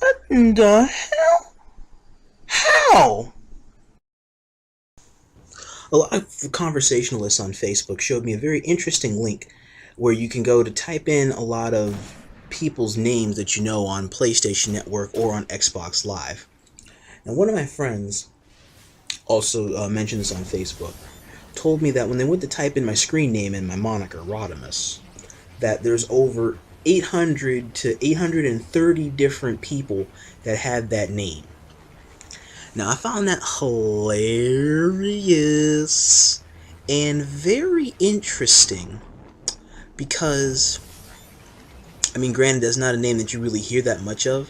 What in the hell? How? A lot of conversationalists on Facebook showed me a very interesting link where you can go to type in a lot of people's names that you know on PlayStation Network or on Xbox Live. Now, one of my friends also mentioned this on Facebook, told me that when they went to type in my screen name and my moniker, Rodimus, that there's over 800 to 830 different people that had that name. Now, I found that hilarious and very interesting because, I mean, granted, that's not a name that you really hear that much of,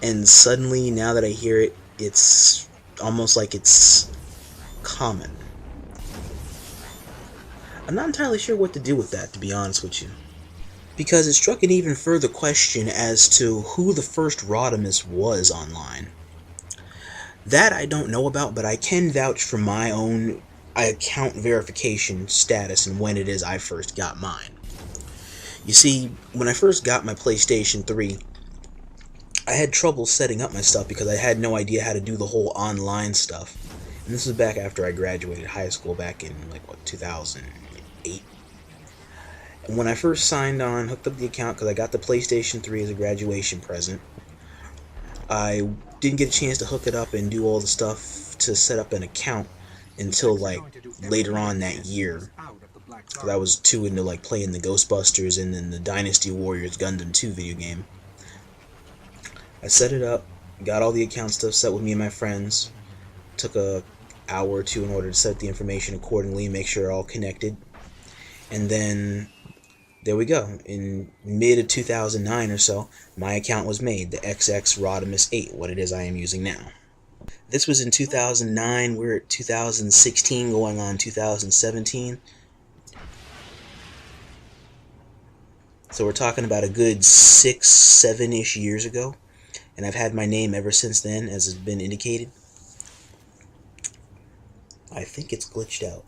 and suddenly, now that I hear it, it's almost like it's common. I'm not entirely sure what to do with that, to be honest with you, because it struck an even further question as to who the first Rodimus was online. That I don't know about, but I can vouch for my own account verification status and when it is I first got mine. You see, when I first got my PlayStation 3, I had trouble setting up my stuff because I had no idea how to do the whole online stuff. And this was back after I graduated high school back in, 2008. And when I first signed on, hooked up the account because I got the PlayStation 3 as a graduation present, I didn't get a chance to hook it up and do all the stuff to set up an account until later on that year. Because I was too into playing the Ghostbusters and then the Dynasty Warriors Gundam 2 video game. I set it up, got all the account stuff set with me and my friends. Took a hour or two in order to set the information accordingly and make sure it all connected. And then there we go. In mid of 2009 or so, my account was made, the XX Rodimus 8, what it is I am using now. This was in 2009, we're at 2016 going on 2017. So we're talking about a good 6, 7-ish years ago. And I've had my name ever since then, as has been indicated. I think it's glitched out.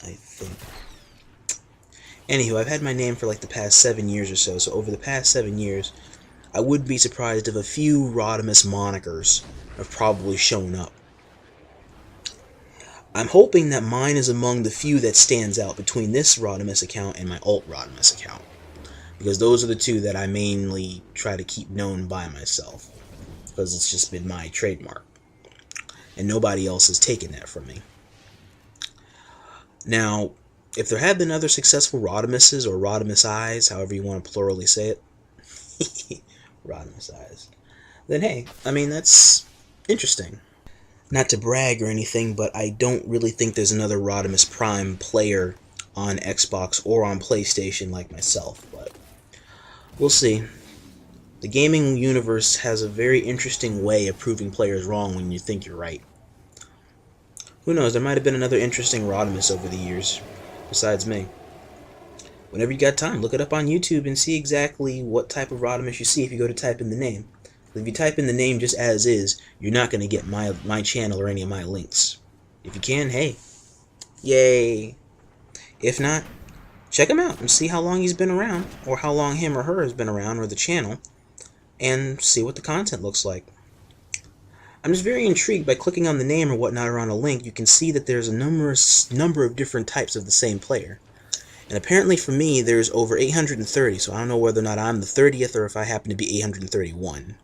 I think. Anywho, I've had my name for the past 7 years or so. So over the past 7 years, I wouldn't be surprised if a few Rodimus monikers have probably shown up. I'm hoping that mine is among the few that stands out between this Rodimus account and my alt Rodimus account, because those are the two that I mainly try to keep known by myself, because it's just been my trademark, and nobody else has taken that from me. Now, if there have been other successful Rodimuses, or Rodimus Eyes, however you want to plurally say it, Rodimus Eyes, then hey, I mean, that's interesting. Not to brag or anything, but I don't really think there's another Darcis-Prime player on Xbox or on PlayStation like myself, but we'll see. The gaming universe has a very interesting way of proving players wrong when you think you're right. Who knows, there might have been another interesting Rodimus over the years, besides me. Whenever you got time, look it up on YouTube and see exactly what type of Rodimus you see if you go to type in the name. If you type in the name just as is, you're not going to get my channel or any of my links. If you can, hey, yay. If not, check him out and see how long he's been around, or how long him or her has been around, or the channel, and see what the content looks like. I'm just very intrigued by clicking on the name or whatnot or on a link. You can see that there's a number of different types of the same player. And apparently for me, there's over 830, so I don't know whether or not I'm the 30th or if I happen to be 831.